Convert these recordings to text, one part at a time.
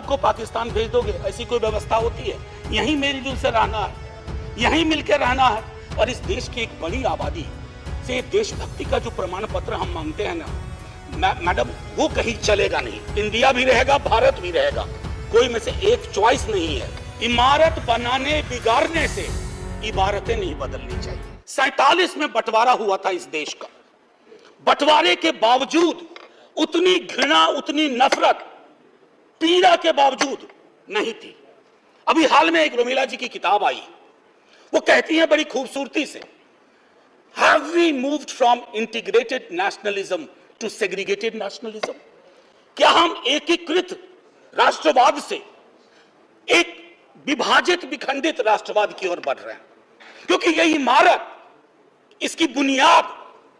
को पाकिस्तान भेज दोगे, ऐसी कोई व्यवस्था होती है? यहीं मिलजुल से रहना है, यहीं मिलकर रहना है। और इस देश की एक बड़ी आबादी से देशभक्ति का जो प्रमाण पत्र हम मांगते हैं ना मैडम, वो कहीं चलेगा नहीं। इंडिया भी रहेगा, भारत भी रहेगा, कोई में से एक चॉइस नहीं है। इमारत बनाने बिगाड़ने से इबारतें नहीं बदलनी चाहिए। 47 में बंटवारा हुआ था इस देश का, बंटवारे के बावजूद उतनी घृणा, उतनी नफरत, पीड़ा के बावजूद नहीं थी। अभी हाल में एक रोमिला जी की किताब आई, वो कहती है बड़ी खूबसूरती से, Have we moved from integrated nationalism to segregated nationalism? क्या हम एकीकृत राष्ट्रवाद से एक विभाजित विखंडित राष्ट्रवाद की ओर बढ़ रहे हैं? क्योंकि यह इमारत, इसकी बुनियाद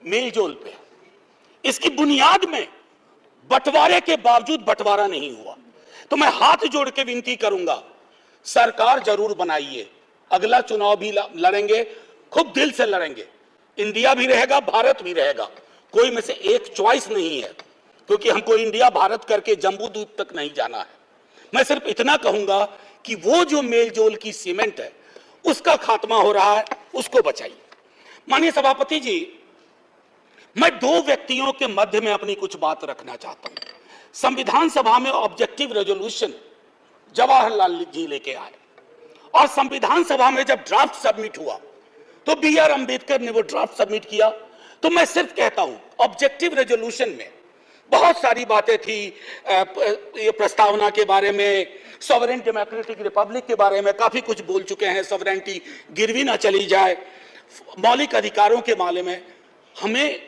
मेलजोल पे है, इसकी बुनियाद में बंटवारे के बावजूद बंटवारा नहीं हुआ। तो मैं हाथ जोड़ के विनती करूंगा, सरकार जरूर बनाइए, अगला चुनाव भी लड़ेंगे, खूब दिल से लड़ेंगे, इंडिया भी रहेगा, भारत भी रहेगा, कोई में से एक चॉइस नहीं है, क्योंकि हमको इंडिया भारत करके जम्बू द्वीप तक नहीं जाना है। मैं सिर्फ इतना कहूंगा कि वो जो मेलजोल की सीमेंट है उसका खात्मा हो रहा है, उसको बचाइए। माननीय सभापति जी, मैं दो व्यक्तियों के मध्य में अपनी कुछ बात रखना चाहता हूं। संविधान सभा में ऑब्जेक्टिव रेजोल्यूशन जवाहरलाल जी लेके आए, और संविधान सभा में जब ड्राफ्ट सबमिट हुआ तो बी.आर. अंबेडकर ने वो ड्राफ्ट सबमिट किया। तो मैं सिर्फ कहता हूं, ऑब्जेक्टिव रेजोल्यूशन में बहुत सारी बातें थी, ये प्रस्तावना के बारे में, सॉवरेन डेमोक्रेटिक रिपब्लिक के बारे में काफी कुछ बोल चुके हैं, सॉवरेनिटी गिरवी ना चली जाए, मौलिक अधिकारों के बारे में। हमें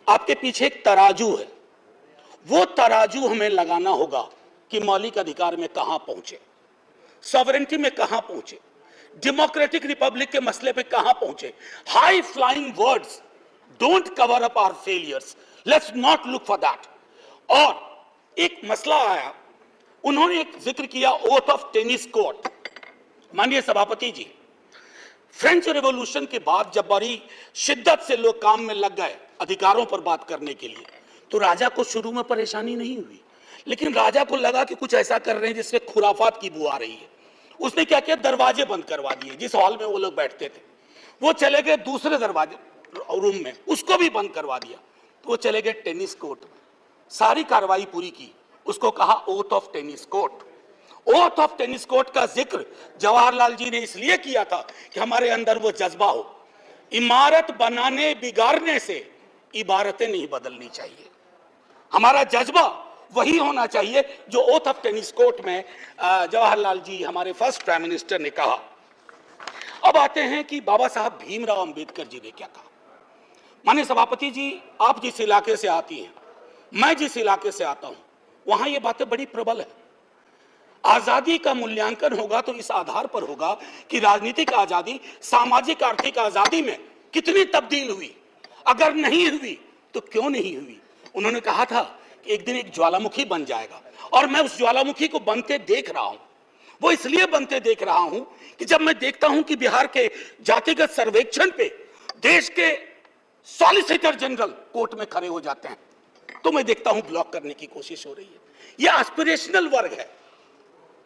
आपके पीछे एक तराजू है, वो तराजू हमें लगाना होगा कि मौलिक अधिकार में कहां पहुंचे, सॉवरेनिटी में कहां पहुंचे, डेमोक्रेटिक रिपब्लिक के मसले पे कहां पहुंचे। High flying words don't cover up our failures, let's not look for that. और एक मसला आया, उन्होंने एक जिक्र किया ओथ ऑफ टेनिस कोर्ट। माननीय सभापति जी, फ्रेंच रेवोल्यूशन के बाद जब बड़ी शिद्दत से लोग काम में लग गए अधिकारों पर बात करने के लिए, तो राजा को शुरू में परेशानी नहीं हुई, लेकिन राजा को लगा कि कुछ ऐसा कर रहे हैं जिससे खुराफात की बू आ रही है। उसने क्या किया, दरवाजे बंद करवा दिए। जिस हॉल में वो लोग बैठते थे वो चले गए दूसरे दरवाजे रूम में, उसको भी बंद करवा दिया। तो वो चले गए टेनिस कोर्ट में, सारी कार्रवाई पूरी की, उसको कहा oath of tennis court. Oath of tennis court का जिक्र जवाहरलाल जी ने इसलिए किया था कि हमारे अंदर वो जज्बा हो, इमारत बनाने बिगाड़ने से इबारतें नहीं बदलनी चाहिए। हमारा जज्बा वही होना चाहिए जो ओथ ऑफ टेनिस कोर्ट में जवाहरलाल जी, हमारे फर्स्ट प्राइम मिनिस्टर, ने कहा। अब आते हैं कि बाबा साहब भीमराव अंबेडकर जी ने क्या कहा। माननीय सभापति जी, आप जिस इलाके से आती हैं, मैं जिस इलाके से आता हूं, वहां ये बातें बड़ी प्रबल है। आजादी का मूल्यांकन होगा तो इस आधार पर होगा कि राजनीतिक आजादी, सामाजिक आर्थिक आजादी में कितनी तब्दील हुई, अगर नहीं हुई तो क्यों नहीं हुई। उन्होंने कहा था कि एक दिन एक ज्वालामुखी बन जाएगा, और मैं उस ज्वालामुखी को बनते देख रहा हूं। वो इसलिए बनते देख रहा हूं कि जब मैं देखता हूं कि बिहार के जातिगत सर्वेक्षण पे देश के सॉलिसिटर जनरल कोर्ट में खड़े हो जाते हैं, तो मैं देखता हूं ब्लॉक करने की कोशिश हो रही है। यह एस्पिरेशनल वर्ग है,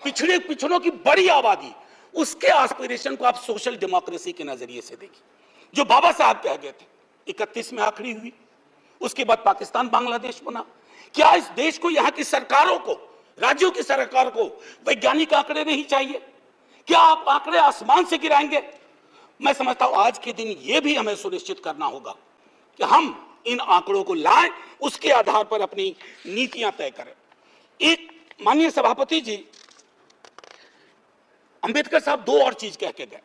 पिछड़ों की बड़ी आबादी, उसके एस्पिरेशन को आप सोशल डेमोक्रेसी के नजरिए से देखिए। जो बाबा साहब कह गए थे 31 में आखिरी हुई, उसके बाद पाकिस्तान बांग्लादेश बना। क्या इस देश को, यहाँ की सरकारों को, राज्यों की सरकार को वैज्ञानिक आंकड़े नहीं चाहिए? क्या आप आंकड़े आसमान से गिराएंगे? मैं समझता हूं आज के दिन यह भी हमें सुनिश्चित करना होगा कि हम इन आंकड़ों को लाएं, उसके आधार पर अपनी नीतियां तय करें। एक माननीय सभापति जी, अंबेडकर साहब दो और चीज कह के गए,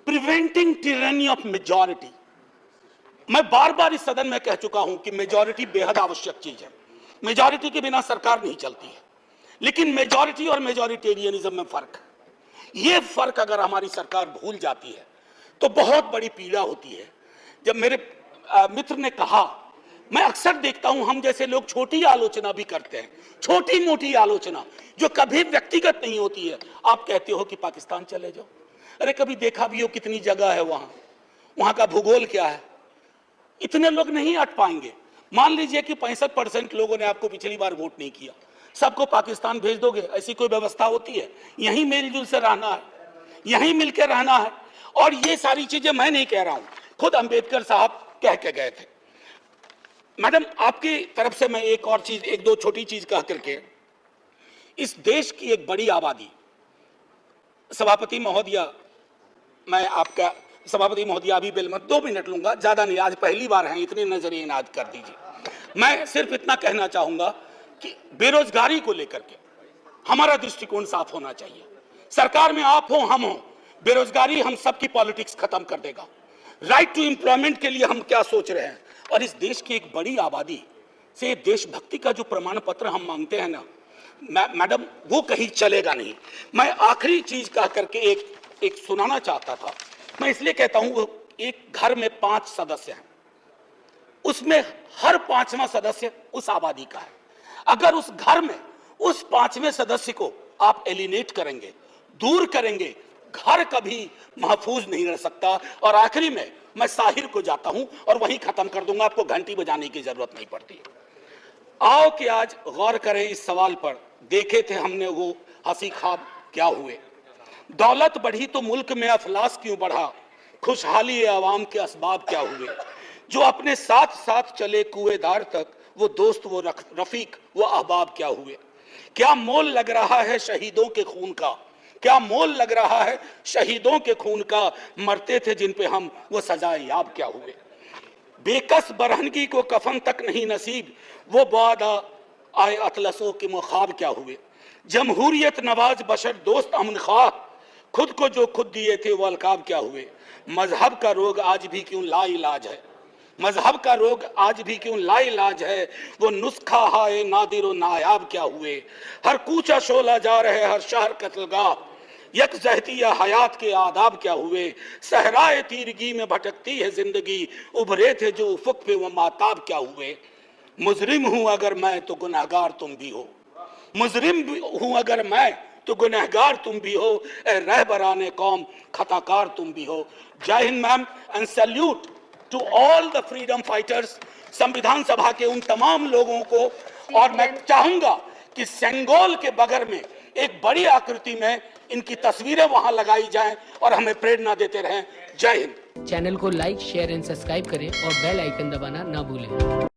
प्रिवेंटिंग टिरनी ऑफ मेजॉरिटी। मैं बार बार इस सदन में कह चुका हूं कि मेजॉरिटी बेहद आवश्यक चीज है, मेजॉरिटी के बिना सरकार नहीं चलती है, लेकिन मेजॉरिटी और मेजॉरिटेरियनिज्म में फर्क है। यह फर्क अगर हमारी सरकार भूल जाती है तो बहुत बड़ी पीड़ा होती है। जब मेरे मित्र ने कहा, मैं अक्सर देखता हूं हम जैसे लोग छोटी आलोचना भी करते हैं, छोटी मोटी आलोचना जो कभी व्यक्तिगत नहीं होती है। आप कहते हो कि पाकिस्तान चले जाओ, अरे कभी देखा भी हो कितनी जगह है वहां का भूगोल क्या है, इतने लोग नहीं अट पाएंगे। मान लीजिए कि 65% लोगों ने आपको पिछली बार वोट नहीं किया, सबको पाकिस्तान भेज दोगे, ऐसी कोई व्यवस्था होती है? यहीं मिलजुल से रहना है, यहीं मिलकर रहना है। और ये सारी चीजें मैं नहीं कह रहा हूं, खुद अंबेडकर साहब कह के गए थे। मैडम, आपकी तरफ से मैं एक और चीज, एक दो छोटी चीज कह करके, इस देश की एक बड़ी आबादी, सभापति महोदया, मैं आपका सभापति महोदया अभी बिल मत 2 मिनट लूंगा, ज्यादा नहीं, आज पहली बार है, इतने नजरिए इनाद कर दीजिए। मैं सिर्फ इतना कहना चाहूंगा कि बेरोजगारी को लेकर के हमारा दृष्टिकोण साफ होना चाहिए। सरकार में आप हो, हम हो, बेरोजगारी हम सबकी पॉलिटिक्स खत्म कर देगा। राइट टू एम्प्लॉयमेंट के लिए हम क्या सोच रहे हैं, और इस देश की एक बड़ी आबादी से देशभक्ति का जो प्रमाण पत्र हम मांगते हैं ना मैडम, वो कहीं चलेगा नहीं। मैं आखिरी चीज कह करके एक सुनाना चाहता था। मैं इसलिए कहता हूं, एक घर में 5 सदस्य हैं, उसमें हर 5वां सदस्य उस आबादी का है। अगर उस घर में उस 5वें सदस्य को आप एलिनेट करेंगे, दूर करेंगे, घर कभी महफूज नहीं रह सकता। और आखिरी में मैं साहिर को जाता हूं और वहीं खत्म कर दूंगा, आपको घंटी बजाने की जरूरत नहीं पड़ती। आओ कि आज गौर करें इस सवाल पर, देखे थे हमने वो हंसी ख्वाब क्या हुए। दौलत बढ़ी तो मुल्क में अफलास क्यों बढ़ा, खुशहाली अवाम के असबाब क्या हुए। जो अपने साथ साथ चले कुएदार तक, वो दोस्त, वो रफीक, वो अहबाब क्या हुए। क्या मोल लग रहा है शहीदों के खून का, क्या मोल लग रहा है शहीदों के खून का। मरते थे जिन पे हम, वो सजाए याब क्या हुए। बेकस बरहनगी को कफन तक नहीं नसीब, वो बादा आए अतलसों के मुखाब क्या हुए। जमहूरियत नवाज बशर दोस्त अमन ख्वाह, खुद को जो खुद दिए थे वो अलकाब क्या हुए। मजहब का रोग आज भी क्यों लाइलाज है, मजहब का रोग आज भी क्यों लाइलाज है। वो नुस्खा हाय नादिर और नायाब क्या हुए। हर कूचा शोला जा रहे, हर शहर कत्लगाह, यकजहती या हयात के आदाब क्या हुए। सहराए तीरगी में भटकती है जिंदगी, उभरे थे जो उफक पे वो माताब क्या हुए। मुजरिम हूं अगर मैं तो गुनहगार तुम भी हो, मुजरिम हूं अगर मैं तो गुनहगार तुम भी हो। रहबराने कौम खताकार तुम भी हो। जय हिंद ma'am, and salute to all the freedom fighters, संविधान सभा के उन तमाम लोगों को। और मैं चाहूंगा कि सेंगोल के बगल में एक बड़ी आकृति में इनकी तस्वीरें वहां लगाई जाएं और हमें प्रेरणा देते रहें। जय हिंद। चैनल को लाइक, शेयर एंड सब्सक्राइब करें और बेल आइकन दबाना ना भूलें।